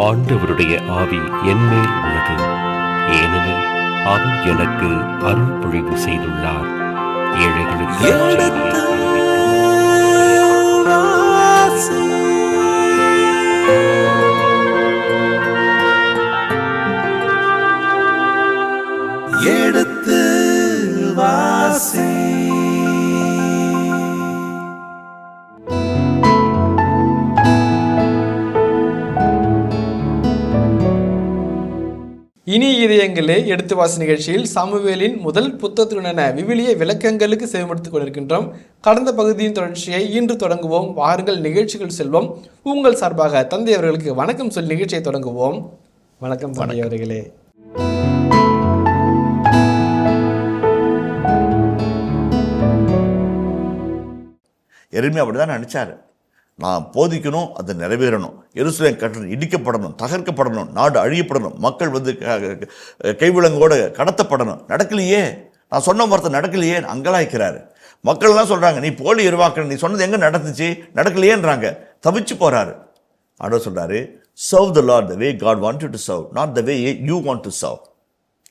ஆண்டவருடைய ஆவி என்மேல் உள்ளது, ஏனெனில் அவர் எனக்கு அருள் பொழிவு செய்துள்ளார். ஏழைகளுக்கு எடுத்து வாசி. இனி இதயங்களே எடுத்து வாசி நிகழ்ச்சியில் சாமுவேலின் முதல் புத்தகத்துடனான விவிலிய விளக்கங்களுக்கு செவிமடுத்துக் கொண்டிருக்கின்றோம். கடந்த பகுதியின் தொடர்ச்சியை இன்று தொடங்குவோம். வாருங்கள் நிகழ்ச்சிகள் செல்வோம். உங்கள் சார்பாக தந்தை அவர்களுக்கு வணக்கம் சொல்லி நிகழ்ச்சியை தொடங்குவோம். வணக்கம் தந்தை அவர்களே. எரேமியா அப்படிதான் நினைச்சாரு. நான் போதிக்கணும், அது நிறைவேறணும், எருசலேம் கட்டணம் இடிக்கப்படணும், தகர்க்கப்படணும், நாடு அழியப்படணும், மக்கள் கைவிலங்கோடு கடத்தப்படணும். நடக்கலையே, நான் சொன்ன வார்த்தை நடக்கலையே அங்கலாய்க்கிறாரு. மக்கள்லாம் சொல்றாங்க, நீ போலி எருவாக்க, நீ சொன்னது எங்க நடந்துச்சு, நடக்கலையேன்றாங்க. தவிச்சு போறாரு. ஆண்டவர் சொல்றாரு, serve the Lord the way God wants you to serve, not the way you want to serve.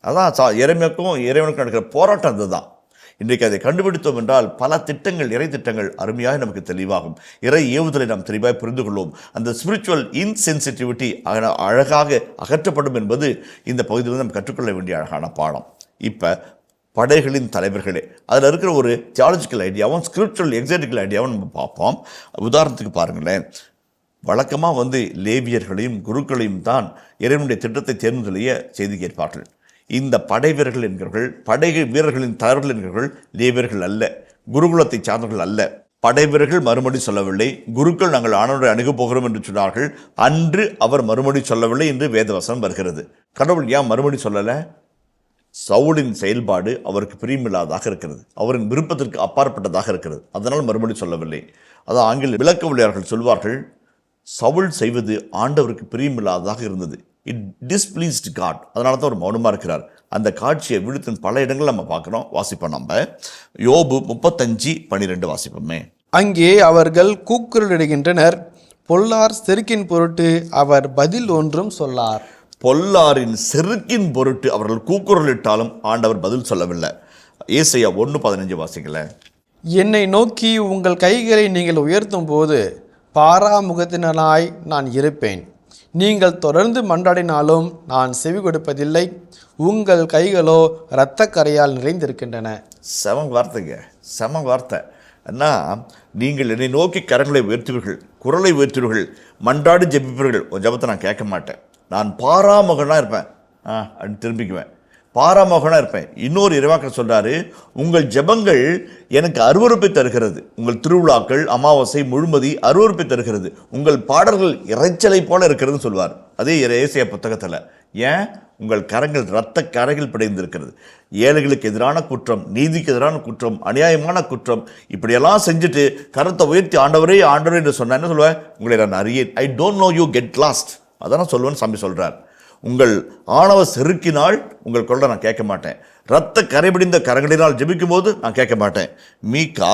அதான் எரேமியாவுக்கும் இறைவனுக்கும் நடக்கிற போராட்டம் அதுதான். இன்றைக்கு அதை கண்டுபிடித்தோம் என்றால் பல திட்டங்கள், இறை திட்டங்கள் அருமையாக நமக்கு தெளிவாகும். இறை ஏவுதலை நாம் தெளிவாக புரிந்து கொள்வோம். அந்த ஸ்பிரிச்சுவல் இன்சென்சிட்டிவிட்டி அழகாக அகற்றப்படும் என்பது இந்த பகுதியில் நாம் கற்றுக்கொள்ள வேண்டிய அழகான பாடம். இப்போ படைகளின் தலைவர்களே, அதில் இருக்கிற ஒரு தியாலஜிக்கல் ஐடியாவும் ஸ்கிரிப்சுவல் எக்ஸாட்டிக்கல் ஐடியாவும் நம்ம பார்ப்போம். உதாரணத்துக்கு பாருங்களேன், வழக்கமாக லேவியர்களையும் குருக்களையும் தான் இறைவனுடைய திட்டத்தை தேர்ந்தெளிய செய்தி கேட்பார்கள். இந்த படை வீரர்கள் என்கிறவர்கள், படை வீரர்களின் தலைவர்கள் என்கிறவர்கள் லேவியர்கள் அல்ல, குருகுலத்தை சார்ந்தவர்கள் அல்ல. படை வீரர்கள் மறுமொழி சொல்லவில்லை. குருக்கள் நாங்கள் ஆண்டவரை அணுகப் போகிறோம் என்று சொன்னார்கள். அன்று அவர் மறுமொழி சொல்லவில்லை என்று வேதவசனம் வருகிறது. கடவுள் ஏன் மறுமொழி சொல்லலை? சவுலின் செயல்பாடு அவருக்கு பிரியமில்லாதாக இருக்கிறது, அவரின் விருப்பத்திற்கு அப்பாற்பட்டதாக இருக்கிறது. அதனால் மறுமொழி சொல்லவில்லை. அதான் ஆங்கில விளக்க வழியாளர்கள் சொல்வார்கள், சவுல் செய்வது ஆண்டவருக்கு பிரியமில்லாததாக இருந்தது. It displeased God. அதனால தான் ஒரு மௌனமாக இருக்கிறார். அந்த காட்சியை விழுத்தின் பல இடங்கள் நம்ம பார்க்குறோம். வாசிப்போம். நம்ம யோபு 35:12 வாசிப்போமே. அங்கே அவர்கள் கூக்குரலிடுகின்றனர், பொல்லார் செருக்கின் பொருட்டு அவர் பதில் ஒன்றும் சொல்லார். பொல்லாரின் செருக்கின் பொருட்டு அவர்கள் கூக்குரலிட்டாலும் ஆண்டவர் பதில் சொல்லவில்லை. ஏசாயா 1:15 வாசிக்கல. என்னை நோக்கி உங்கள் கைகளை நீங்கள் உயர்த்தும் போது பாராமுகத்தினராய் நான் இருப்பேன். நீங்கள் தொடர்ந்து மன்றாடினாலும் நான் செவி கொடுப்பதில்லை. உங்கள் கைகளோ இரத்தக்கரையால் நிறைந்திருக்கின்றன. செம வார்த்தைங்க, செம வார்த்தை. என்ன, நீங்கள் என்னை நோக்கி கரங்களை உயர்த்துவீர்கள், குரலை உயர்த்துவீர்கள், மன்றாடி ஜெபிப்பீர்கள். ஒரு ஜபத்தை நான் கேட்க மாட்டேன், நான் பாராமுகனாக இருப்பேன் அப்படின்னு திரும்பிக்குவேன், பாராமுகனாக இருப்பேன். இன்னொரு இறைவாக்கர் சொல்கிறாரு, உங்கள் ஜெபங்கள் எனக்கு அருவருப்பை தருகிறது. உங்கள் திருவிழாக்கள், அமாவாசை, முழுமதி அருவருப்பை தருகிறது. உங்கள் பாடல்கள் இறைச்சலை போல இருக்கிறதுன்னு சொல்வார். அதே ஏசாயா புத்தகத்தில். ஏன்? உங்கள் கரங்கள் இரத்த கரைகள் பிடைந்திருக்கிறது. ஏழைகளுக்கு எதிரான குற்றம், நீதிக்கு எதிரான குற்றம், அநியாயமான குற்றம், இப்படியெல்லாம் செஞ்சுட்டு கரத்தை உயர்த்தி ஆண்டவரே ஆண்டவரே என்று சொன்ன என்ன சொல்லுவேன்? உங்களை நான் அறியேன். I don't know you, get lost. அதான் சொல்லுவேன்னு சாமி சொல்கிறார். உங்கள் ஆணவ செருக்கினால் உங்கள் கொள்ள நான் கேட்க மாட்டேன். இரத்த கரைபிடிந்த கரங்களினால் ஜெபிக்கும் போது நான் கேட்க மாட்டேன். மீகா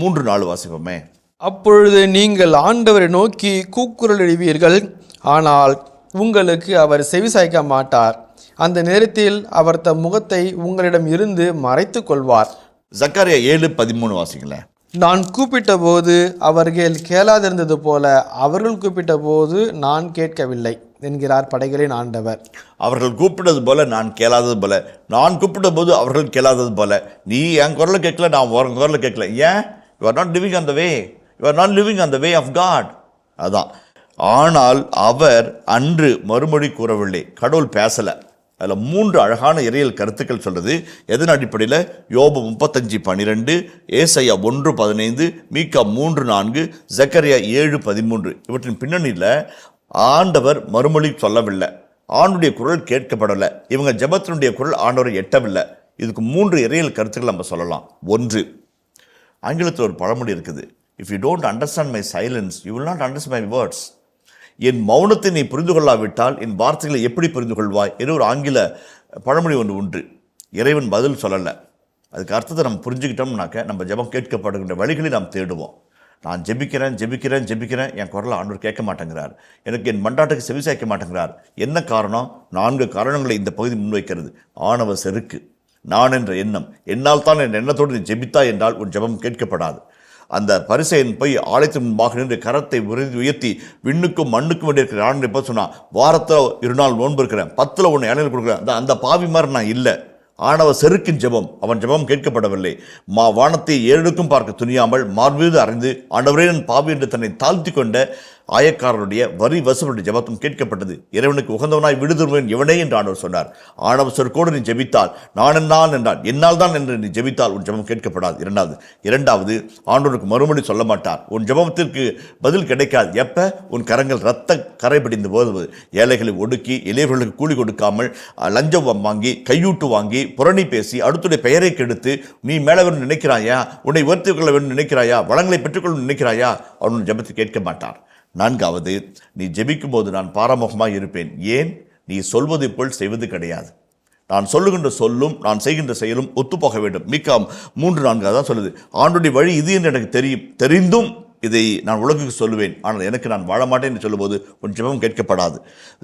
3:4 வாசிப்போமே. அப்பொழுது நீங்கள் ஆண்டவரை நோக்கி கூக்குரலிடுவீர்கள், ஆனால் உங்களுக்கு அவர் செவிசாய்க்க மாட்டார். அந்த நேரத்தில் அவர் தம் முகத்தை உங்களிடம் இருந்து மறைத்து கொள்வார். சக்கரியா 7:13 வாசிங்களேன். நான் கூப்பிட்ட போது அவர்கள் கேளாதிருந்தது போல அவர்கள் கூப்பிட்ட போது நான் கேட்கவில்லை என்கிறார் படைகளின் ஆண்டவர். அவர்கள் கூப்பிட்டது போல நான் கேளாதது போல, நான் கூப்பிட்ட போது அவர்கள் கேளாதது போல. நீ என் குரலை கேட்கல, நான் உன் குரலை கேட்கல. ஏன்? You are not living on the way, you are not living on the way of God. அதான். ஆனால் அவர் அன்று மறுமொழி கூறவில்லை. கடவுள் பேசலை. அதில் 3 அழகான இறையியல் கருத்துக்கள் சொல்கிறது. எதன் அடிப்படையில்? யோபு 35:12, ஏசாயா 1:15, மீகா 3:4, சக்கரியா 7:13. இவற்றின் பின்னணியில் ஆண்டவர் மறுமொழி சொல்லவில்லை, ஆண்டுடைய குரல் கேட்கப்படலை, இவங்க ஜெபத்தினுடைய குரல் ஆண்டவரை எட்டவில்லை. இதுக்கு 3 இறையியல் கருத்துக்கள் நம்ம சொல்லலாம். 1, ஆங்கிலத்தில் ஒரு பழமொழி இருக்குது, if you don't understand my silence you will not understand my words. என் மௌனத்தை நீ புரிந்து கொள்ளாவிட்டால் என் வார்த்தைகளை எப்படி புரிந்து கொள்வாய் என்று ஒரு ஆங்கில பழமொழி ஒன்று உண்டு. இறைவன் பதில் சொல்லலை. அதுக்கு அர்த்தத்தை நம்ம புரிஞ்சுக்கிட்டோம்னாக்க நம்ம ஜெபம் கேட்கப்படுகின்ற வழிகளை நாம் தேடுவோம். நான் ஜெபிக்கிறேன் என் குரலை ஆண்டவர் கேட்க மாட்டேங்கிறார், எனக்கு என் மன்றாட்டுக்கு செவி சாய்க்க மாட்டேங்கிறார். என்ன காரணம்? 4 காரணங்களை இந்த பகுதி முன்வைக்கிறது. ஆணவ செருக்கு, நான் என்ற எண்ணம். என்னால் தான் என் எண்ணத்தோடு நீ ஜெபித்தா என்றால் உன் ஜெபம் கேட்கப்படாது. அந்த பரிசேயன் போய் ஆலயத்தின் முன்பாக நின்று கரத்தை உயர்த்தி விண்ணுக்கும் மண்ணுக்கும் வேண்டிய இருக்கிற ஆண்டு எப்போ சொன்னா, வாரத்தில் 2 நாள் நோன்பு இருக்கிறேன், 10ல் 1 இலையில் கொடுக்குறேன். அந்த பாவி மாதிரி நான் இல்லை. ஆணவ செருக்கின் ஜெபம், அவன் ஜெபம் கேட்கப்படவில்லை. வானத்தை 7க்கும் பார்க்க துணியாமல் மார்பீது அறிந்து ஆண்டவரே என் பாவி என்று தன்னை தாழ்த்தி கொண்ட ஆயக்காரருடைய வரி வசூலுடைய ஜெபத்தும் கேட்கப்பட்டது. இறைவனுக்கு உகந்தவனாய் விடுதருவேன் எவனே என்று ஆண்டவர் சொன்னார். ஆணவ செருக்கோடு நீ ஜெபித்தால், நான் என்றால் என்னால் தான் என்று நீ ஜெபித்தால் உன் ஜெபம் கேட்கப்படாது. இரண்டாவது ஆண்டவருக்கு மறுமொழி சொல்ல மாட்டார். உன் ஜெபத்திற்கு பதில் கிடைக்காது. எப்ப? உன் கரங்கள் இரத்த கரை பிடிந்து போது, ஏழைகளை ஒடுக்கி எளியவர்களுக்கு கூலி கொடுக்காமல் லஞ்சம் வாங்கி கையூட்டு வாங்கி புரணி பேசி அடுத்துடைய பெயரை கெடுத்து நீ மேலே வேண்டும் நினைக்கிறாயா, உன்னை உயர்த்திக் கொள்ள வேண்டும் நினைக்கிறாயா, வளங்களை பெற்றுக்கொள்ள நினைக்கிறாயா, அவன் ஜெபத்தை கேட்க மாட்டார். 4வது, நீ ஜெபிக்கும் போது நான் பாராமுகமாக இருப்பேன். ஏன்? நீ சொல்வதை போல் செய்வது கிடையாது. நான் சொல்லுகின்ற சொல்லும் நான் செய்கின்ற செயலும் ஒத்துப்போக வேண்டும். மீகா 3:4 தான் சொல்லுது. ஆண்டுடைய வழி இது என்று எனக்கு தெரிந்தும் இதை நான் உலகுக்கு சொல்லுவேன், ஆனால் எனக்கு நான் வாழ மாட்டேன் என்று சொல்லும்போது உன் ஜெபம் கேட்கப்படாது.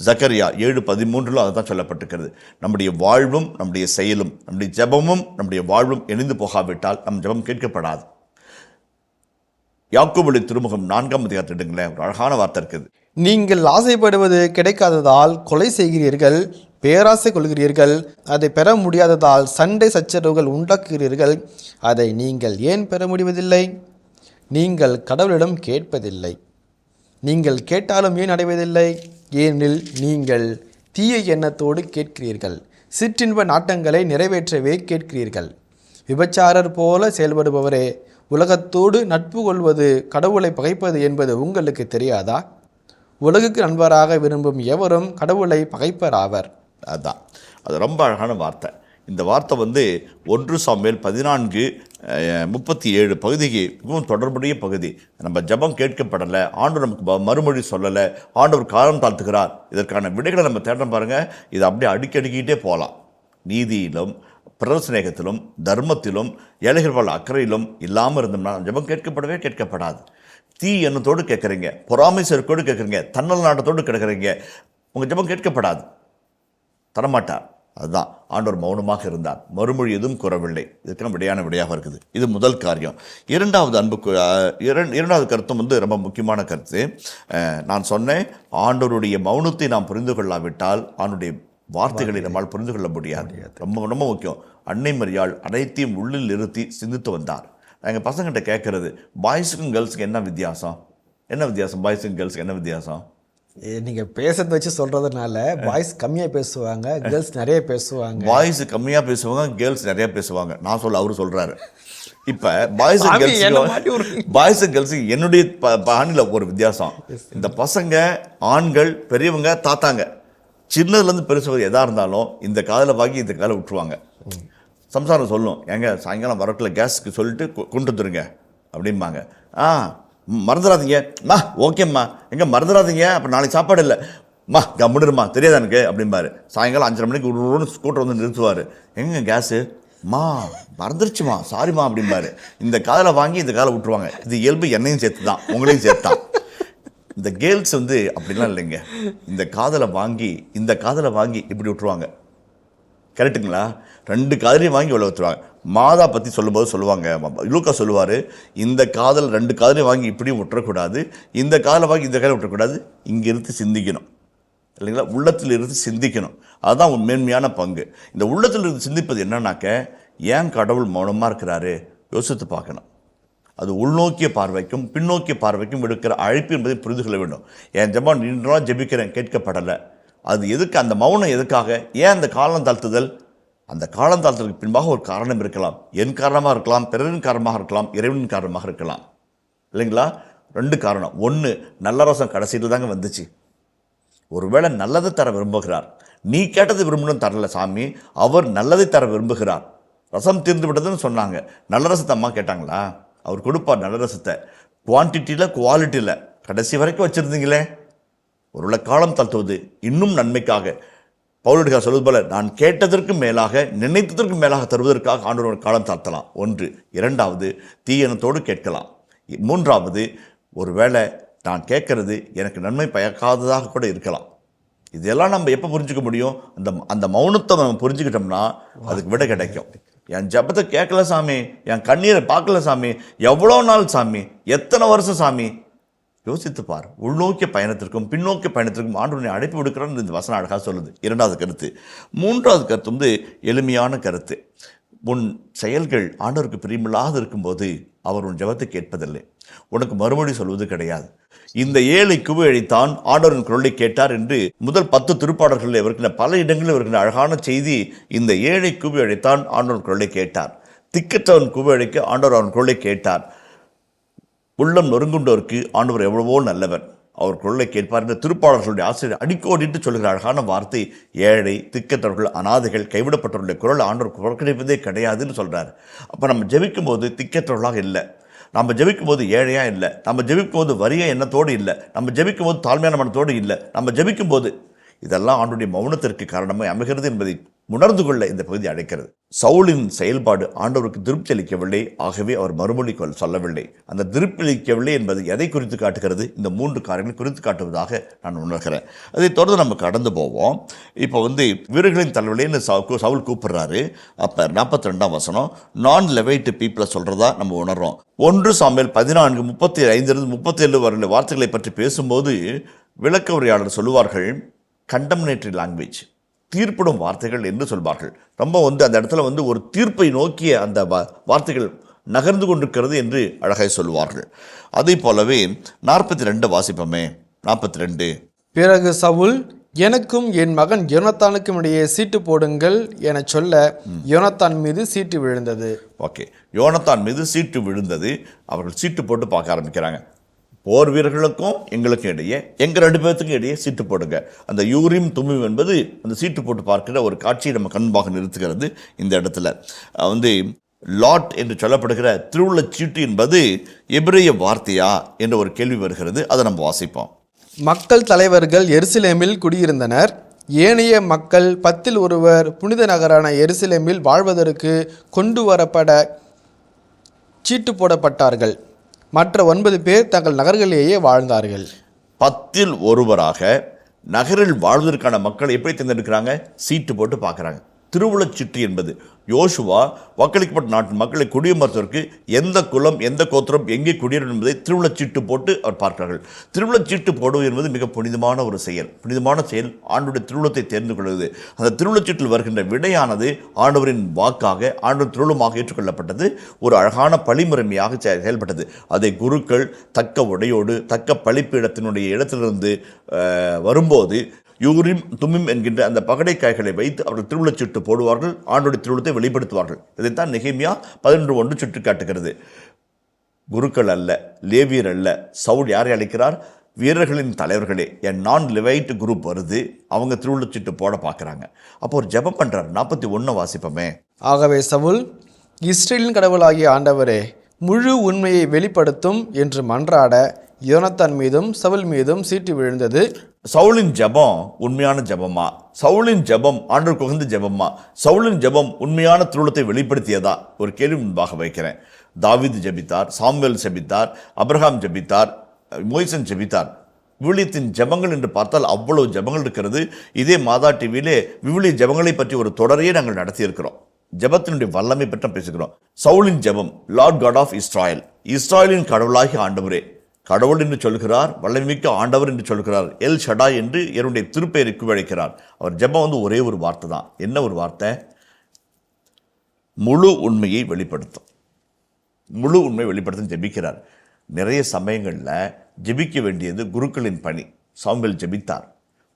ஜக்கரியா 7:13 அதை தான் சொல்லப்பட்டிருக்கிறது. நம்முடைய வாழ்வும் நம்முடைய செயலும் நம்முடைய ஜெபமும் நம்முடைய வாழ்வும் இணைந்து போகாவிட்டால் நம் ஜெபம் கேட்கப்படாது. யாக்கோபுடைய திருமுகம் 4ஆம் அதிகாரத்தை எடுங்களேன், ஒரு அழகான வார்த்தை இருக்குது. நீங்கள் ஆசைப்படுவது கிடைக்காததால் கொலை செய்கிறீர்கள், பேராசை கொள்கிறீர்கள், அதை பெற முடியாததால் சண்டை சச்சரவுகள் உண்டாக்குகிறீர்கள். அதை நீங்கள் ஏன் பெற முடிவதில்லை? நீங்கள் கடவுளிடம் கேட்பதில்லை. நீங்கள் கேட்டாலும் ஏன் அடைவதில்லை? ஏனெனில் நீங்கள் தீய எண்ணத்தோடு கேட்கிறீர்கள், சிற்றின்ப நாட்டங்களை நிறைவேற்றவே கேட்கிறீர்கள். விபச்சாரர் போல செயல்படுபவரே, உலகத்தோடு நட்பு கொள்வது கடவுளை பகைப்பது என்பது உங்களுக்கு தெரியாதா? உலகுக்கு நண்பராக விரும்பும் எவரும் கடவுளை பகைப்பராவர். அதுதான், அது ரொம்ப அழகான வார்த்தை. இந்த வார்த்தை 1 சாமுவேல் 14:37 பகுதிக்கு மிகவும் தொடர்புடைய பகுதி. நம்ம ஜெபம் கேட்கப்படலை, ஆண்டவர் நமக்கு மறுமொழி சொல்லலை, ஆண்டவர் காலம் தாழ்த்துகிறார். இதற்கான விடைகளை நம்ம தேடுறோம் பாருங்கள். இதை அப்படியே அடிக்கடிக்கிட்டே போகலாம். நீதியிலும் பிரசனேகத்திலும் தர்மத்திலும் ஏழைகள் அக்கறையிலும் இல்லாமல் இருந்தோம்னா ஜெபம் கேட்கப்படாது. தீ எண்ணத்தோடு கேட்குறீங்க, பொறாமை செருக்கோடு கேட்குறீங்க, தன்னல் நாட்டத்தோடு கேட்குறீங்க, உங்கள் ஜெபம் கேட்கப்படாது, தரமாட்டார். அதுதான் ஆண்டவர் மௌனமாக இருந்தார், மறுமொழி எதுவும் கூறவில்லை. இதுக்கெல்லாம் விடையாக இருக்குது. இது முதல் காரியம். இரண்டாவது கருத்தும் ரொம்ப முக்கியமான கருத்து. நான் சொன்னேன், ஆண்டவருடைய மௌனத்தை நாம் புரிந்து கொள்ளாவிட்டால் ஆண்டுடைய வார்த்தைகளை நம்மால் புரிந்து கொள்ள முடியாது. ரொம்ப ரொம்ப முக்கியம். அன்னை மரியாள் அனைத்தையும் உள்ளில் நிறுத்தி சிந்தித்து வந்தார். நான் எங்கள் பசங்கிட்ட கேட்கறது, பாய்ஸுக்கும் கேர்ள்ஸுக்கும் என்ன வித்தியாசம்? பாய்ஸுக்கும் கேர்ள்ஸுக்கு என்ன வித்தியாசம்? நீங்கள் பேசுறத வச்சு சொல்கிறதுனால பாய்ஸ் கம்மியாக பேசுவாங்க, கேர்ள்ஸ் நிறைய பேசுவாங்க. பாய்ஸ் கம்மியாக பேசுவாங்க, கேர்ள்ஸ் நிறைய பேசுவாங்க. அவரு சொல்கிறாரு. இப்போ பாய்ஸ் அண்ட் கேர்ள்ஸுக்கு என்னுடைய பாணியில் ஒரு வித்தியாசம். இந்த பசங்க ஆண்கள் பெரியவங்க தாத்தாங்க சின்னதுலேருந்து பெருசுவது எதாக இருந்தாலும் இந்த காதில் வாங்கி இந்த காதில் விட்டுருவாங்க. சம்சாரம் சொல்லும், எங்க சாயங்காலம் வரக்குள்ள கேஸுக்கு சொல்லிட்டு கொண்டு வந்துருங்க அப்படிம்பாங்க. மறந்துடாதீங்க மா, ஓகேம்மா, எங்கே மறந்துடாதீங்க, அப்போ நாளைக்கு சாப்பாடு இல்லை மா, கம்முடுமா, தெரியாதா எனக்கு அப்படிம்பாரு. சாயங்காலம் 5:30 மணிக்கு ஒரு ஸ்கூட்டர் வந்து நிறுத்துவார். எங்க கேஸு? மா மறந்துருச்சுமா, சாரிம்மா அப்படிம்பாரு. இந்த காதில் வாங்கி இந்த காதில் விட்டுருவாங்க. இது இயல்பு, என்னையும் சேர்த்து தான், உங்களையும் சேர்த்து தான். இந்த கேர்ள்ஸ் அப்படிலாம் இல்லைங்க. இந்த காதலை வாங்கி இப்படி விட்டுருவாங்க. கரெக்டுங்களா? 2 காதலையும் வாங்கி உள்ள விட்டுருவாங்க. மாதா பற்றி சொல்லும்போது சொல்லுவாங்க, லூக்கா சொல்லுவார், இந்த காதல் 2 காதலையும் வாங்கி இப்படியும் விட்டுறக்கூடாது, இந்த காதலை வாங்கி இந்த காதலை விட்டுறக்கூடாது, இங்கே இருந்து சிந்திக்கணும் இல்லைங்களா? உள்ளத்தில் இருந்து சிந்திக்கணும். அதுதான் ஒரு மேன்மையான பங்கு. இந்த உள்ளத்தில் இருந்து சிந்திப்பது என்னன்னாக்க, ஏன் கடவுள் மௌனமாக இருக்கிறாரு யோசித்து பார்க்கணும். அது உள்நோக்கிய பார்வைக்கும் பின்னோக்கிய பார்வைக்கும் எடுக்கிற அழைப்பு என்பதை புரிந்து கொள்ள வேண்டும். என் ஜெபம் 2 நாள் ஜெபிக்கிறேன், கேட்கப்படலை. அது எதுக்கு? அந்த மௌனம் எதுக்காக? ஏன் அந்த காலம் தாழ்த்துதல்? அந்த காலம் தாழ்த்துதலுக்கு பின்பாக ஒரு காரணம் இருக்கலாம். என் காரணமாக இருக்கலாம், பிறரின் காரணமாக இருக்கலாம், இறைவனின் காரணமாக இருக்கலாம், இல்லைங்களா? 2 காரணம். 1, நல்ல ரசம் கடைசியில் தாங்க வந்துச்சு. ஒருவேளை நல்லதை தர விரும்புகிறார். நீ கேட்டதை விரும்பணும்னு தரல சாமி, அவர் நல்லதை தர விரும்புகிறார். ரசம் தீர்ந்து விட்டதுன்னு சொன்னாங்க. நல்ல ரசத்தை அம்மா கேட்டாங்களா? அவர் கொடுப்பார் நல்ல ரசத்தை, குவான்டிட்டியில் குவாலிட்டியில். கடைசி வரைக்கும் வச்சுருந்தீங்களே. ஒருவேளை காலம் தாழ்த்துவது இன்னும் நன்மைக்காக. பவுலுடைய சொல்வது போல, நான் கேட்டதற்கு மேலாக நினைத்ததற்கு மேலாக தருவதற்காக ஆண்டவர் காலம் தாழ்த்தலாம். 1. 2வது, தீயனத்தோடு கேட்கலாம். மூன்றாவது, ஒருவேளை நான் கேட்கறது எனக்கு நன்மை பயக்காததாக கூட இருக்கலாம். இதெல்லாம் நம்ம எப்போ புரிஞ்சுக்க முடியும்? அந்த மௌனத்தை நம்ம புரிஞ்சுக்கிட்டோம்னா அதுக்கு விட கிடைக்கும். என் ஜபத்தை கேட்கல சாமி, என் கண்ணீரை பார்க்கல சாமி, எவ்வளோ நாள் சாமி, எத்தனை வருஷம் சாமி, யோசித்து பார். உள்நோக்கிய பயணத்திற்கும் பின்னோக்கிய பயணத்திற்கும் ஆண்டவரை அழைப்பு விடுக்கிறான்னு இந்த வசனம் அழகாக சொல்லுது. இரண்டாவது கருத்து. மூன்றாவது கருத்து வந்து எளிமையான கருத்து. உன் செயல்கள் ஆண்டவருக்கு பிரியமில்லாது இருக்கும்போது அவர் உன் ஜபத்தை கேட்பதில்லை, உனக்கு மறுமொழி சொல்வது கிடையாது. இந்த ஏழை குவி அழைத்தான், ஆண்டவரின் குரலை கேட்டார் என்று முதல் 10 திருப்பாடல்களில் இருக்கின்ற பல இடங்களில் இருக்கின்ற அழகான செய்தி. இந்த ஏழை குவி அழைத்தான், ஆண்டவரின் குரலை கேட்டார். திக்கற்றவன் குவி அழைக்க ஆண்டவர் அவன் குரலை கேட்டார். உள்ளம் நொறுங்குண்டோருக்கு ஆண்டவர் எவ்வளவோ நல்லவர், அவர் குரலை கேட்பார் என்று திருப்பாடல்களுடைய ஆசிரியர் அடிக்கோடிட்டு சொல்கிற அழகான வார்த்தை. ஏழை, திக்கற்றவர்கள், அனாதைகள், கைவிடப்பட்டவர்களுடைய குரல் ஆண்டவர் புறக்கணிப்பதே கிடையாதுன்னு சொல்கிறார். அப்போ நம்ம ஜெபிக்கும் போது திக்கற்றவர்களாக இல்லை, நம்ம ஜெபிக்கும் போது ஏழையாக இல்லை, நம்ம ஜெபிக்கும் போது வறிய எண்ணத்தோடு இல்லை, நம்ம ஜெபிக்கும் போது தாழ்மையான மனத்தோடு இல்லை, நம்ம ஜெபிக்கும் போது இதெல்லாம் ஆண்டுடைய மௌனத்திற்கு காரணமாக அமைகிறது என்பதை உணர்ந்து கொள்ள இந்த பகுதி அழைக்கிறது. சவுலின் செயல்பாடு ஆண்டவருக்கு திருப்தி அளிக்கவில்லை, ஆகவே அவர் மறுமொழி சொல்லவில்லை. அந்த திருப்தி அளிக்கவில்லை என்பது எதை குறித்து காட்டுகிறது? இந்த 3 காரியங்களை குறித்து காட்டுவதாக நான் உணர்கிறேன். அதை தொடர்ந்து நம்ம கடந்து போவோம். இப்போ வந்து வீரர்களின் தலைவலேன்னு சவுல் கூப்பிடுறாரு. அப்போ 42ஆம் வசனம் நான் லெவைட் பீப்புளை சொல்கிறதா நம்ம உணர்றோம். 1 சாமுவேல் 14:35-37 வரை வார்த்தைகளை பற்றி பேசும்போது விளக்க உரையாளர் சொல்லுவார்கள், கண்டம்னேட்டரி லாங்குவேஜ், தீர்ப்பிடும் வார்த்தைகள் என்று சொல்வார்கள். ரொம்ப வந்து அந்த இடத்துல வந்து ஒரு தீர்ப்பை நோக்கிய அந்த வார்த்தைகள் நகர்ந்து கொண்டிருக்கிறது என்று அழகாய் சொல்வார்கள். அதே போலவே 42 வாசிப்போமே. 42. பிறகு சவுல், எனக்கும் என் மகன் யோனத்தானுக்கும் இடையே சீட்டு போடுங்கள் என சொல்ல யோனத்தான் மீது சீட்டு விழுந்தது. ஓகே, யோனத்தான் மீது சீட்டு விழுந்தது. அவர்கள் சீட்டு போட்டு பார்க்க ஆரம்பிக்கிறாங்க. போர் வீரர்களுக்கும் எங்களுக்கும் இடையே, எங்கள் 2 பேர்த்துக்கும் இடையே சீட்டு போடுங்க. அந்த யூரிம் தும்மிம் என்பது அந்த சீட்டு போட்டு பார்க்கிற ஒரு காட்சியை நம்ம கண்பாக நிறுத்துகிறது. இந்த இடத்துல வந்து லாட் என்று சொல்லப்படுகிற திருவுள்ள சீட்டு என்பது எபிரேய வார்த்தையா என்ற ஒரு கேள்வி வருகிறது. அதை நம்ம வாசிப்போம். மக்கள் தலைவர்கள் எருசலேமில் குடியிருந்தனர். ஏனைய மக்கள் 10 ஒருவர் புனித நகரான எருசலேமில் வாழ்வதற்கு கொண்டு வரப்பட சீட்டு போடப்பட்டார்கள். மற்ற 9 பேர் தங்கள் நகர்களிலேயே வாழ்ந்தார்கள். 10 ஒருவராக நகரில் வாழ்வதற்கான மக்களை எப்படி தேர்ந்தெடுக்கிறாங்க? சீட்டு போட்டு பார்க்குறாங்க. திருவுளச்சீட்டு என்பது யோசுவா வாக்களிக்கப்பட்ட நாட்டின் மக்களை குடியமர்த்துவதற்கு எந்த குலம், எந்த கோத்திரம், எங்கே குடியேறும் என்பதை திருவுளச்சீட்டு போட்டு அவர் பார்க்கிறார்கள். திருவுளச்சீட்டு போடுவது என்பது மிக புனிதமான ஒரு செயல். புனிதமான செயல் ஆண்டவருடைய திருவுளத்தை தேர்ந்து கொள்வது. அந்த திருவுளச்சீட்டில் வருகின்ற விடையானது ஆண்டவரின் வாக்காக, ஆண்டவர் திருவுளமாக ஏற்றுக்கொள்ளப்பட்டது. ஒரு அழகான பழிமுறைமையாக செயல்பட்டது. அதை குருக்கள் தக்க உடையோடு தக்க பழிப்பீடத்தினுடைய இடத்திலிருந்து வரும்போது யூரிம் தும்மிம் என்கின்ற அந்த பகடைக்காய்களை வைத்து அவர்கள் திருவுளச்சீட்டு போடுவார்கள், ஆண்டோடைய திருவுளத்தை வெளிப்படுத்துவார்கள். இதைத்தான் நெகேமியா 11:1 சுட்டி காட்டுகிறது. குருக்கள் அல்ல, லேவியர் அல்ல, சவுல் யாரை அழைக்கிறார்? வீரர்களின் தலைவர்களே, என் நான் லெவைட் குரூப் வருது, அவங்க திருவுளச்சீட்டு போட பார்க்குறாங்க. அப்போ ஒரு ஜெபம் பண்ணுறார். 41 வாசிப்போமே. ஆகவே சவுல், இஸ்ரேலின் கடவுளாகிய ஆண்டவரே, முழு உண்மையை வெளிப்படுத்தும் என்று மன்றாட யோனத்தான் மீதும் சவுல் மீதும் சீட்டு விழுந்தது. சவுலின் ஜெபம் உண்மையான ஜெபமா? சவுலின் ஜெபம் ஆண்டவர் குகந்த ஜெபமா? சவுலின் ஜெபம் உண்மையான திருவுளத்தை வெளிப்படுத்தியதா? ஒரு கேள்வி முன்பாக வைக்கிறேன். தாவீது ஜெபித்தார், சாமுவேல் ஜெபித்தார், அப்ரஹாம் ஜெபித்தார், மோய்சன் ஜெபித்தார். விவிலியத்தின் ஜெபங்கள் என்று பார்த்தால் அவ்வளவு ஜெபங்கள் இருக்கிறது. இதே மாதா டிவியிலே விவிலிய ஜெபங்களை பற்றி ஒரு தொடரையே நாங்கள் நடத்தியிருக்கிறோம். ஜெபத்தினுடைய வல்லமை பற்றி பேசுகிறோம். சவுலின் ஜெபம், லார்ட் காட் ஆஃப் இஸ்ராயல், இஸ்ராயலின் கடவுளாகி ஆண்டவரே, கடவுள் என்று சொல்கிறார், வல்லமைமிக்க ஆண்டவர் என்று சொல்கிறார், எல் ஷடாய் என்று என்னுடைய திருப்பெயருக்கு அழைக்கிறார். அவர் ஜெபம் வந்து ஒரே ஒரு வார்த்தை தான். என்ன ஒரு வார்த்தை? முழு உண்மையை வெளிப்படுத்தும். முழு உண்மையை வெளிப்படுத்தும் ஜெபிக்கிறார். நிறைய சமயங்களில் ஜெபிக்க வேண்டியது குருக்களின் பணி. சாமுவேல் ஜெபித்தார்.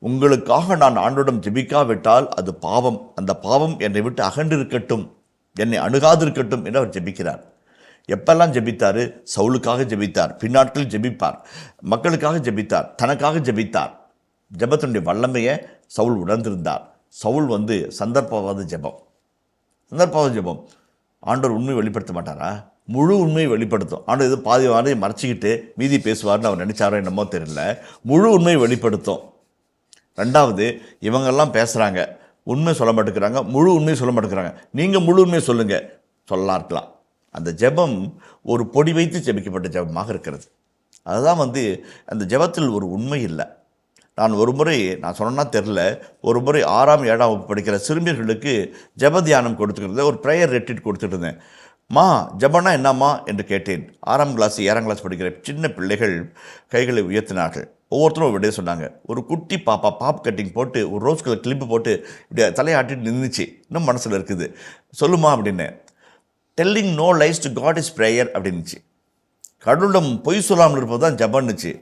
உங்களுக்காக நான் ஆண்டோடம் ஜெபிக்காவிட்டால் அது பாவம், அந்த பாவம் என்னை விட்டு அகன்றிருக்கட்டும், என்னை அணுகாதிருக்கட்டும் என்று அவர் ஜெபிக்கிறார். எப்பெல்லாம் ஜெபித்தார்? சவுலுக்காக ஜெபித்தார், பின்னாட்களில் ஜெபிப்பார், மக்களுக்காக ஜெபித்தார், தனக்காக ஜெபித்தார். ஜெபத்தினுடைய வல்லமையை சவுல் உணர்ந்திருந்தார். சவுல் வந்து சந்தர்ப்பவாத ஜெபம். சந்தர்ப்பவாத ஜெபம் ஆண்டவர் உண்மையை வெளிப்படுத்த மாட்டாரா? முழு உண்மையை வெளிப்படுத்தும். ஆண்டவர் இது பாதி வாரையை மறைச்சிக்கிட்டு மீதி பேசுவார்னு அவர் நினைச்சாரோ என்னமோ தெரியல. முழு உண்மையை வெளிப்படுத்தும். 2வது, இவங்கெல்லாம் பேசுகிறாங்க, உண்மை சொல்ல மாட்டேங்கிறாங்க, முழு உண்மையை சொல்ல மாட்டேங்கிறாங்க. நீங்கள் முழு உண்மையை சொல்லுங்கள், சொல்லலாம் இருக்கலாம். அந்த ஜெபம் ஒரு பொடி வைத்து ஜெபிக்கப்பட்ட ஜெபமாக இருக்கிறது. அதுதான் அந்த ஜெபத்தில் ஒரு உண்மை இல்லை. நான் சொன்னா தெரில, ஒரு முறை 6ஆம் 7ஆம் வகுப்பு படிக்கிற சிறுமியர்களுக்கு ஜெப தியானம் கொடுத்துக்கிறது, ஒரு ப்ரேயர் ரெட்ரீட் கொடுத்துட்டு இருந்தேன். மா ஜெபனா என்னம்மா என்று கேட்டேன். 6ஆம் கிளாஸ் 7ஆம் கிளாஸ் படிக்கிற சின்ன பிள்ளைகள் கைகளை உயர்த்தினார்கள். ஒவ்வொருத்தரும் ஒரு விடைய சொன்னாங்க. ஒரு குட்டி பாப்பா பாப் கட்டிங் போட்டு ஒரு ரோஸ் கலர் கிளிப்பு போட்டு இப்படி தலையாட்டிட்டு நின்றுச்சு. இன்னும் மனசில் இருக்குது. சொல்லுமா அப்படின்னு. Telling no lies to God is prayer அப்படின்னுச்சு. கடவுளிடம் பொய் சொல்லாமல் இருப்பது தான் ஜெபன்னுச்சு.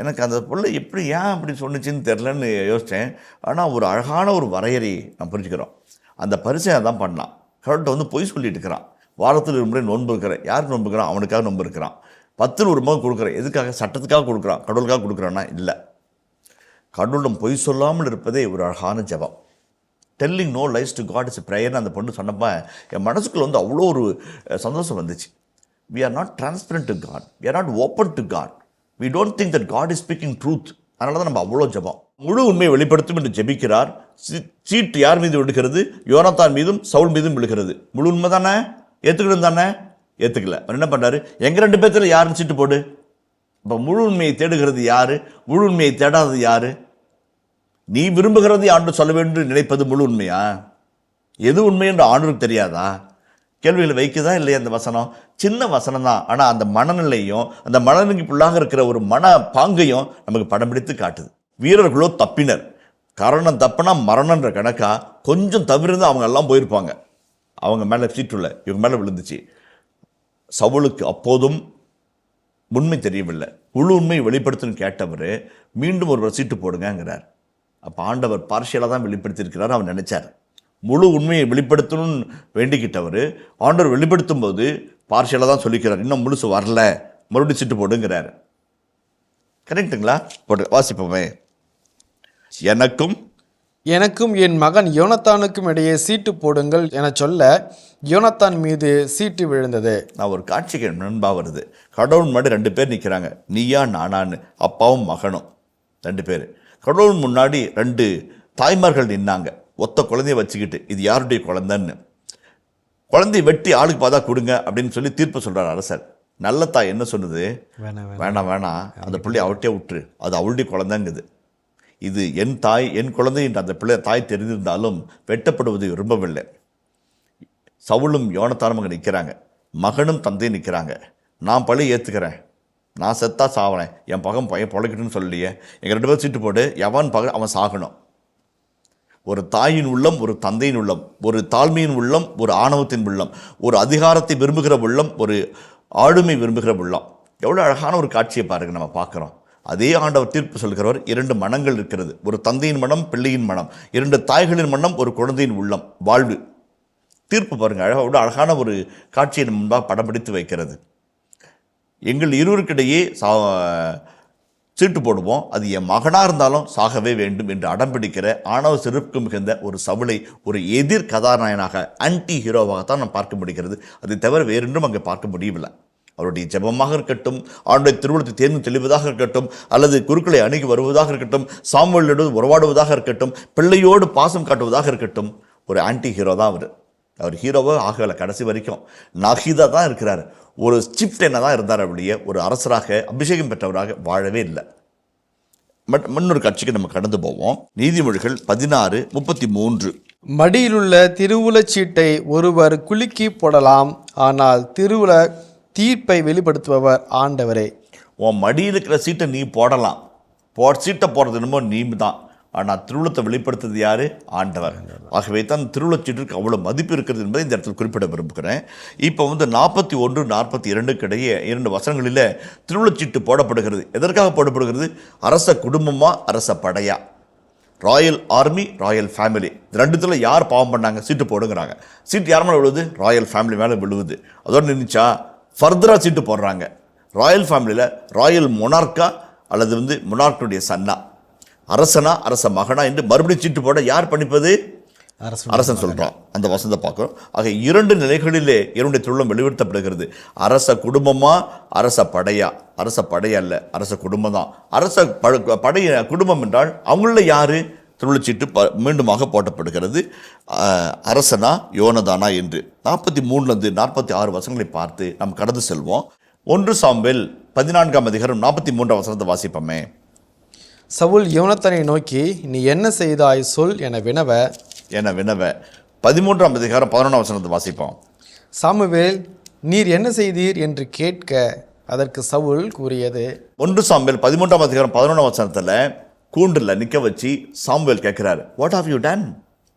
எனக்கு அந்த பொருளை ஏன் அப்படி சொன்னிச்சின்னு தெரிலன்னு யோசித்தேன். ஆனால் ஒரு அழகான ஒரு வரையறை நான் புரிஞ்சுக்கிறோம். அந்த பரிசை தான் பண்ணான். கடவுள்கிட்ட பொய் சொல்லிட்டு இருக்கிறான். வாரத்தில் ஒரு முறை நோன்பு இருக்கிறேன். யாருக்கு நோன்பு இருக்கிறான்? அவனுக்காக நோன்பு இருக்கிறான். 10 ஒரு முறை கொடுக்குறேன். எதுக்காக? சட்டத்துக்காக கொடுக்குறான், கடவுளுக்காக கொடுக்குறான்னா இல்லை. கடவுளிடம் பொய் சொல்லாமல் இருப்பதே ஒரு அழகான ஜெபம். Telling no lies to God is ப்ரேயர்னு அந்த பொண்ணு சொன்னப்போ என் மனசுக்குள்ள அவ்வளோ ஒரு சந்தோஷம் வந்துச்சு. We are not transparent to God. We are not open to God. We don't think that God is speaking truth. அதனால தான் நம்ம அவ்வளோ ஜெபம். முழு உண்மையை வெளிப்படுத்தும் என்று ஜெபிக்கிறார். சீட்டு யார் மீது விழுகிறது? யோனத்தான் மீதும் சவுல் மீதும் விழுகிறது. முழு உண்மை தானே? ஏற்றுக்கணும் தானே? ஏற்றுக்கல. அவர் என்ன பண்ணார்? எங்கள் 2 பேர்த்துல யாருன்னு சீட்டு போடு. இப்போ முழு உண்மையை தேடுகிறது யாரு? முழு உண்மையை தேடாதது யாரு? நீ விரும்புகிறதை ஆண்டு சொல்ல வேண்டும் நினைப்பது முழு உண்மையா? எது உண்மை என்று ஆண்டவருக்கு தெரியாதா? கேள்விகளை வைக்கதான் இல்லையா? அந்த வசனம் சின்ன வசனம் தான். ஆனால் அந்த மனநிலையும் அந்த மனநிலைக்குள்ளாக இருக்கிற ஒரு மன பாங்கையும் நமக்கு படம் பிடித்து காட்டுது. வீரர்களோ தப்பினர். காரணம் தப்புனா மரணன்ற கணக்கா கொஞ்சம் தவிர்த்து அவங்க எல்லாம் போயிருப்பாங்க. அவங்க மேலே சீட்டுள்ள இவங்க மேலே விழுந்துச்சு. சவுலுக்கு அப்போதும் உண்மை தெரியவில்லை. முழு உண்மை வெளிப்படுத்தணும்னு கேட்டவர் மீண்டும் ஒரு சீட்டு போடுங்கிறார். அப்போ ஆண்டவர் பார்ஷியலாக தான் வெளிப்படுத்தியிருக்கிறார். அவர் நினைச்சார். முழு உண்மையை வெளிப்படுத்தணும்னு வேண்டிக்கிட்டவர் ஆண்டவர் வெளிப்படுத்தும் போது பார்ஷியலாக தான் சொல்லிக்கிறார். இன்னும் முழுசு வரல, மறுபடியும் சீட்டு போடுங்கிறார். கரெக்டுங்களா? போட்டு வாசிப்போமே. எனக்கும் என் மகன் யோனத்தானுக்கும் இடையே சீட்டு போடுங்கள் என சொல்ல யோனத்தான் மீது சீட்டு விழுந்தது. நான் ஒரு காட்சிக்கு நண்பா வருது. கடவுள் முன்னாடி 2 பேர் நிற்கிறாங்க. நீயா நானான்னு, அப்பாவும் மகனும் 2 பேர். கடவுள் முன்னாடி 2 தாய்மார்கள் நின்னாங்க. ஒத்த குழந்தைய வச்சுக்கிட்டு இது யாருடைய குழந்தைன்னு. குழந்தைய வெட்டி ஆளுக்கு பார்த்தா கொடுங்க அப்படின்னு சொல்லி தீர்ப்பு சொல்கிறார் அரசர். நல்ல தாய் என்ன சொன்னது? வேணாம், அந்த பிள்ளைய அவட்டே விட்டுரு, அது அவளுடைய குழந்தைங்குது. இது என் தாய், என் குழந்தை என்று அந்த பிள்ளை தாய் தெரிந்திருந்தாலும் வெட்டப்படுவதை விரும்பவில்லை. சவுலும் யோனத்தானும் அங்கே நிற்கிறாங்க. மகனும் தந்தையும் நிற்கிறாங்க. நான் பழி ஏற்றுக்கிறேன், நான் செத்தா சாவறேன், என் பையன் பொழைக்கட்டுன்னு சொல்லலையே, எங்கள் 2 பேரும் சீட்டு போட்டு எவன் பகல் அவன் சாகணும். ஒரு தாயின் உள்ளம், ஒரு தந்தையின் உள்ளம், ஒரு தாழ்மையின் உள்ளம், ஒரு ஆணவத்தின் உள்ளம், ஒரு அதிகாரத்தை விரும்புகிற உள்ளம், ஒரு ஆளுமை விரும்புகிற உள்ளம். எவ்வளோ அழகான ஒரு காட்சியை பாருங்கள் நம்ம பார்க்குறோம். அதே ஆண்டவர் தீர்ப்பு சொல்கிறவர். 2 மனங்கள் இருக்கிறது. ஒரு தந்தையின் மனம், பிள்ளையின் மனம், 2 தாய்களின் மனம், ஒரு குழந்தையின் உள்ளம், வாழ்வு. தீர்ப்பு பாருங்கள், அழகான ஒரு காட்சியை முன்பாக படம் பிடித்து வைக்கிறது. எங்கள் இருவருக்கிடையே சீட்டு போடுவோம், அது என் மகனாக இருந்தாலும் சாகவே வேண்டும் என்று அடம்பிடிக்கிற ஆணவ சிறப்பு மிகுந்த ஒரு சவுளை ஒரு எதிர் கதாநாயகனாக ஆன்டி ஹீரோவாகத்தான் நாம் பார்க்க முடிகிறது. அதை தவிர வேறொன்றும் அங்கே பார்க்க முடியவில்லை. அவருடைய ஜெபமாக இருக்கட்டும், ஆண்டுடைய திருவுளத்தை தேர்ந்து தெளிவதாக இருக்கட்டும், அல்லது குருக்களை அணுகி வருவதாக இருக்கட்டும், சாமுவேலோடு உறவாடுவதாக இருக்கட்டும், பிள்ளையோடு பாசம் காட்டுவதாக இருக்கட்டும், ஒரு ஆன்டி ஹீரோ தான் அவர் ஹீரோவாக ஆகலை. கடைசி வரைக்கும் நகிதா தான் இருக்கிறார். ஒரு சிப்டென்னா தான் இருந்தார். அப்படியே ஒரு அரசராக அபிஷேகம் பெற்றவராக வாழவே இல்லை. இன்னொரு காட்சிக்கு நம்ம கடந்து போவோம். நீதிமொழிகள் 16:33. மடியிலுள்ள திருவுளச் சீட்டை ஒருவர் குலுக்கி போடலாம், ஆனால் திருவுள தீர்ப்பை வெளிப்படுத்துபவர் ஆண்டவரே. உன் மடியில் இருக்கிற சீட்டை நீ போடலாம், சீட்டை போடுறது என்னமோ நீ தான். ஆனால் திருவுளத்தை வெளிப்படுத்துறது யார்? ஆண்டவர். ஆகவே தான் திருவுளச்சீட்டுக்கு அவ்வளோ மதிப்பு இருக்கிறது என்பதை இந்த இடத்துல குறிப்பிட விரும்புகிறேன். இப்போ 41, 42 இடையே 2 வசனங்களில் திருவுளச்சீட்டு போடப்படுகிறது. எதற்காக போடப்படுகிறது? அரச குடும்பமா, அரச படையா, ராயல் ஆர்மி, ராயல் ஃபேமிலி, 2த்துல யார் பாவம் பண்ணாங்க சீட்டு போடுங்கிறாங்க. சீட்டு யார் மேலே விழுவுது? ராயல் ஃபேமிலி மேலே விழுவுது. அதோடு நின்றுச்சா? ஃபர்தராக சீட்டு போடுறாங்க. ராயல் ஃபேமிலியில் ராயல் மொனார்க்கா அல்லது மொனார்க்குடைய சன்னா, அரசனா அரச மகனா என்று மறுபடியும் சீட்டு போட யார் பண்ணிப்பது? அரசன் சொல்கிறான். அந்த வசனத்தை பார்க்குறோம். ஆக 2 நிலைகளிலே என்னுடைய திருவுளம் வெளிப்படுத்தப்படுகிறது. அரச குடும்பமா, அரச படையா? அரச படையா இல்லை, அரச குடும்பம் தான். அரச படைய குடும்பம் என்றால் அவங்கள யாரு? திருவிழச்சீட்டு மீண்டுமாக போட்டப்படுகிறது. அரசனா யோனதானா என்று 43 46 வசனங்களை பார்த்து நாம் கடந்து செல்வோம். 1 சாமுவேல் 14ஆம் அதிகாரம் 43ஆம் வசனத்தை வாசிப்போமே. சவுல் யோனத்தானை நோக்கி, நீ என்ன செய்தாய் சொல் என வினவ 13ஆம் அதிகாரம் 11ஆம் வசனத்தை வாசிப்போம். சாமுவேல், நீர் என்ன செய்தீர் என்று கேட்க அதற்கு சவுல் கூறியது. 1 சாமுவேல் 13ஆம் அதிகாரம் 11ஆம் வசனத்தில் கூண்டில் நிற்க வச்சு சாமுவேல் கேட்கிறாரு, வாட் ஹவ் யூ டன்?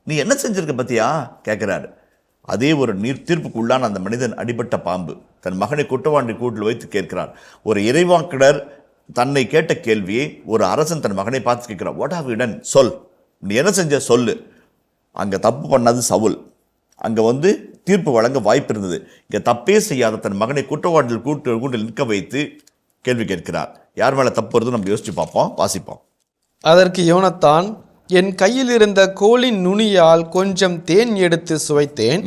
நீ என்ன செஞ்சிருக்க பத்தியா கேட்கிறாரு. அதே ஒரு தீர்ப்புக்குள்ளான அந்த மனிதன் அடிபட்ட பாம்பு தன் மகனை குற்றவாளி கூட்டில் வைத்து கேட்கிறார். ஒரு இறைவாக்கினர் தன்னை கேட்ட கேள்வியை ஒரு அரசன் தன் மகனை பார்த்து கேட்கிறார், வாட் ஹவ் யூ டன்? சொல், நீ என்ன செஞ்ச சொல்லு. அங்கே தப்பு பண்ணது சவுல். அங்கே தீர்ப்பு வழங்க வாய்ப்பு இருந்தது. இங்கே தப்பே செய்யாத தன் மகனை குற்றவாளிகள் கூட்டில் நிற்க வைத்து கேள்வி கேட்கிறார். யார் மேலே தப்பு வருது நம்ம யோசிச்சு பார்ப்போம், வாசிப்போம். அதற்கு யோனத்தான், என் கையில் இருந்த கோலின் நுனியால் கொஞ்சம் தேன் எடுத்து சுவைத்தேன்,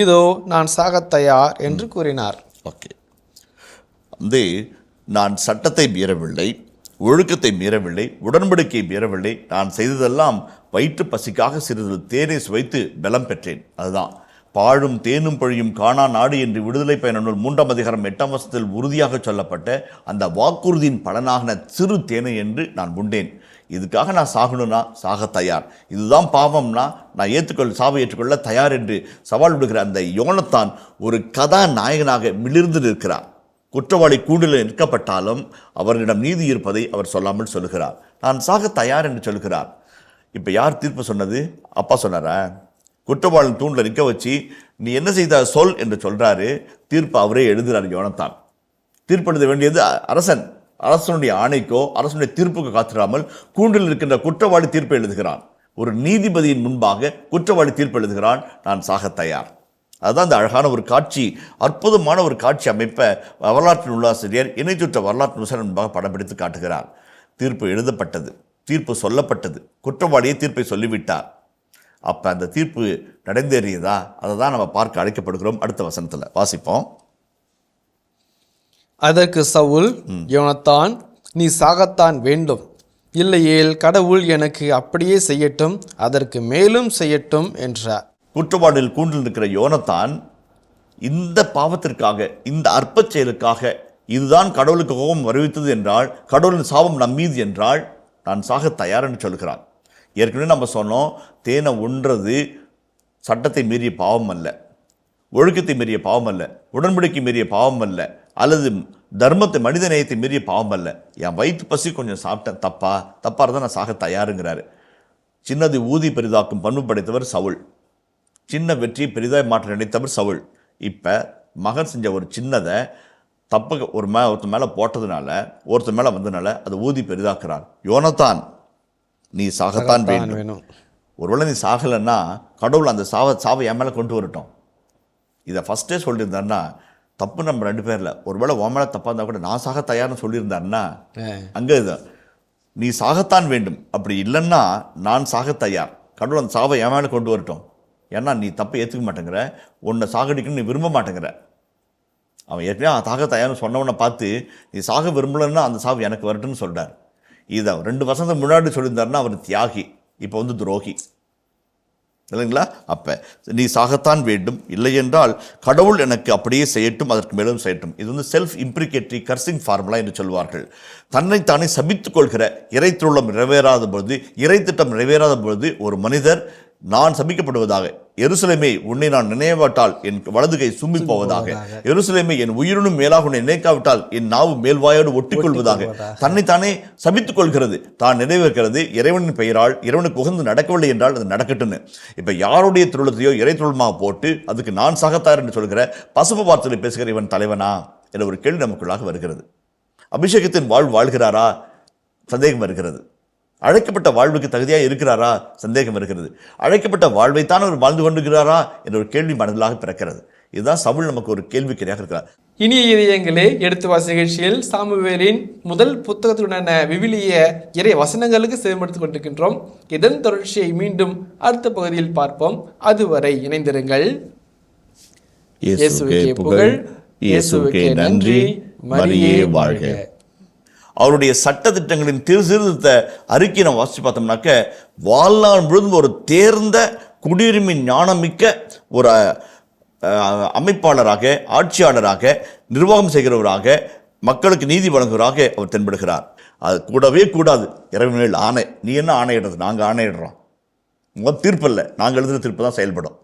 இதோ நான் சாகத் தயார் என்று கூறினார். ஓகே, நான் சட்டத்தை மீறவில்லை, ஒழுக்கத்தை மீறவில்லை, உடன்படிக்கையை மீறவில்லை. நான் செய்ததெல்லாம் வயிற்று பசிக்காக சிறிது தேனை சுவைத்து பலம் பெற்றேன். அதுதான் பாழும் தேனும் பழியும் காணா நாடு என்று விடுதலை பயண நூல் 3ஆம் அதிகாரம் 8ஆம் வசனத்தில் உறுதியாக சொல்லப்பட்ட அந்த வாக்குறுதியின் பலனாக சிறு தேனை என்று நான் உண்டேன். இதுக்காக நான் சாகணும்னா சாக தயார். இதுதான் பாவம்னா நான் சாவை ஏற்றுக்கொள்ள தயார் என்று சவால் விடுகிற அந்த யோனத்தான் ஒரு கதாநாயகனாக மிளிர்ந்து இருக்கிறார். குற்றவாளி கூண்டில் நிற்கப்பட்டாலும் அவரிடம் நீதி இருப்பதை அவர் சொல்லாமல் சொல்லுகிறார். நான் சாக தயார் என்று சொல்கிறார். இப்போ யார் தீர்ப்பு சொன்னது? அப்பா சொன்னாரா? குற்றவாளி தூண்டில் நிற்க வச்சு நீ என்ன செய்த சொல் என்று சொல்கிறாரு. தீர்ப்பு அவரே எழுதுகிறார் யோனத்தான். தீர்ப்பு எழுத வேண்டியது அரசனுடைய ஆணைக்கோ அரசனுடைய தீர்ப்புக்கு காத்திராமல் கூண்டில் இருக்கின்ற குற்றவாளி தீர்ப்பு எழுதுகிறான். ஒரு நீதிபதியின் முன்பாக குற்றவாளி தீர்ப்பு எழுதுகிறான், நான் சாக தயார். அதுதான் அந்த அழகான ஒரு காட்சி, அற்புதமான ஒரு காட்சி அமைப்பை வரலாற்று நூலாசிரியர் இணைச்சுற்ற வரலாற்று நூலாசிரியர் முன்பாக படம் பிடித்து காட்டுகிறார். தீர்ப்பு எழுதப்பட்டது, தீர்ப்பு சொல்லப்பட்டது, குற்றவாளியை தீர்ப்பை சொல்லிவிட்டார். அப்போ அந்த தீர்ப்பு நடந்தேறியதா? அதை தான் நம்ம பார்க்க அழைக்கப்படுகிறோம். அடுத்த வசனத்தில் வாசிப்போம். அதற்கு சவுல், யோனத்தான், நீ சாகத்தான் வேண்டும், இல்லையேல் கடவுள் எனக்கு அப்படியே செய்யட்டும், அதற்கு மேலும் செய்யட்டும் என்றார். குற்றவாளியில் கூண்டில் இருக்கிற யோனத்தான் இந்த பாவத்திற்காக, இந்த அற்ப செயலுக்காக, இதுதான் கடவுளுக்கு கோபம் வருவித்தது என்றால், கடவுளின் சாபம் நம்மீது என்றால் நான் சாக தயார் என்று சொல்கிறான். ஏற்கனவே நம்ம சொன்னோம், தேனை உண்றது சட்டத்தை மீறிய பாவம் அல்ல, ஒழுக்கத்தை மீறிய பாவம் அல்ல, உடன்படிக்கை மீறிய பாவம் அல்ல, அல்லது தர்மத்தை மனித நேயத்தை மீறிய பாவம் அல்ல. என் வயிற்று பசி கொஞ்சம் சாப்பிட்டேன், தப்பாக இருந்தால் நான் சாக தயாருங்கிறாரு. சின்னது ஊதி பெரிதாக்கும் பண்பு படைத்தவர் சவுல். சின்ன வெற்றியை பெரிதாக மாற்ற நினைத்தவர் சவுல். இப்போ மகன் செஞ்ச ஒரு சின்னதை தப்பு ஒருத்தர் மேலே போட்டதுனால, ஒருத்தர் மேலே வந்ததுனால அதை ஊதி பெரிதாக்குறார். யோனத்தான், நீ சாகத்தான் வேண்டும். ஒருவேளை நீ சாகலைன்னா கடவுள் அந்த சாவை என் மேலே கொண்டு வரட்டும். இதை ஃபஸ்ட்டே சொல்லியிருந்தாருன்னா தப்பு நம்ம 2 பேரில். ஒருவேளை உன் மேலே தப்பாக இருந்தால் கூட நான் சாக தயார்னு சொல்லியிருந்தாருன்னா அங்கே இது நீ சாகத்தான் வேண்டும். அப்படி இல்லைன்னா நான் சாக தயார், கடவுள் அந்த சாவை என் மேலே கொண்டு வரட்டும். ஏன்னா நீ தப்பை ஏற்றுக்க மாட்டேங்கிற, உன்னை சாகடிக்கணும்னு நீ விரும்ப மாட்டேங்கிற. அவன் ஏற்கனவே சாக தயார்னு சொன்னவனை பார்த்து நீ சாக விரும்பலன்னா அந்த சாவு எனக்கு வரட்டும்னு சொல்கிறார். இதை 2 வருஷத்துக்கு முன்னாடி சொல்லியிருந்தாருன்னா அவர் தியாகி, இப்போ துரோகி இல்லைங்களா? அப்போ நீ சாகத்தான் வேண்டும், இல்லை என்றால் கடவுள் எனக்கு அப்படியே செய்யட்டும், அதற்கு மேலும் செய்யட்டும். இது செல்ஃப் இம்ப்ரிகேட்டரி கர்சிங் ஃபார்முலா என்று சொல்வார்கள். தன்னைத்தானே சபித்துக் கொள்கிற இறைத்திட்டம் நிறைவேறாத பொழுது, இறைத்திட்டம் நிறைவேறாத பொழுது ஒரு மனிதர் நான் சபிக்கப்படுவதாக, எருசலேமே உன்னை நான் நினைவாட்டால் என் வலது கை சும்பி போவதாக, எருசலேமே என் உயிரினும் மேலாக உன்னை நினைக்காவிட்டால் என் நாவு மேல்வாயோடு ஒட்டிக்கொள்வதாக தன்னைத்தானே சபித்துக் கொள்கிறது, தான் நிறைவேற்கிறது. இறைவனின் பெயரால் இறைவனுக்கு உகந்து நடக்கவில்லை என்றால் அது நடக்கட்டுன்னு. இப்போ யாருடைய திருளத்தையோ இறை திருளமாக போட்டு அதுக்கு நான் சாகத்தார் என்று சொல்கிற பசுப்பு வார்த்தையை பேசுகிற இவன் தலைவனா என்ற ஒரு கேள்வி நமக்குள்ளாக வருகிறது. அபிஷேகத்தின் வாழ்கிறாரா? சந்தேகம் வருகிறது. அழைக்கப்பட்ட வாழ்வுக்கு தகுதியாக இருக்கிறாரா? சந்தேகம் இருக்கிறது. அழைக்கப்பட்ட வாழ்வைத்தான் அவர் வாழ்ந்து கொண்டிருக்கிறாரா என்ற ஒரு கேள்வி மனதிலாக பிறக்கிறது. இதுதான் சவுல் நமக்கு ஒரு கேள்விக்குறியாக இருக்கிறார். இனிய இதயங்களே, எடுத்து வாசி நிகழ்ச்சியில் சாமுவேலின் முதல் புத்தகத்துடனான விவிலிய இறை வசனங்களுக்கு செவிமடுத்துக் கொண்டிருக்கின்றோம். இதன் தொடர்ச்சியை மீண்டும் அடுத்த பகுதியில் பார்ப்போம். அதுவரை இணைந்திருங்கள். இயேசுவுக்கே புகழ், இயேசுவுக்கே நன்றி, மரியே வாழ்க. அவருடைய சட்டத்திட்டங்களின் சீர்திருத்த அறிக்கையை நம்ம வாசித்து பார்த்தோம்னாக்க வாழ்நாள் முழுதும் ஒரு தேர்ந்த குடியுரிமை ஞானமிக்க ஒரு அமைப்பாளராக, ஆட்சியாளராக, நிர்வாகம் செய்கிறவராக, மக்களுக்கு நீதி வழங்குவராக அவர் தென்படுகிறார். அது கூடவே கூடாது இறைவனில் ஆணை. நீ என்ன ஆணையிடுறது? நாங்கள் ஆணையிடுறோம். தீர்ப்பு இல்லை, நாங்கள் எழுதுகிற தீர்ப்பு தான் செயல்படும்.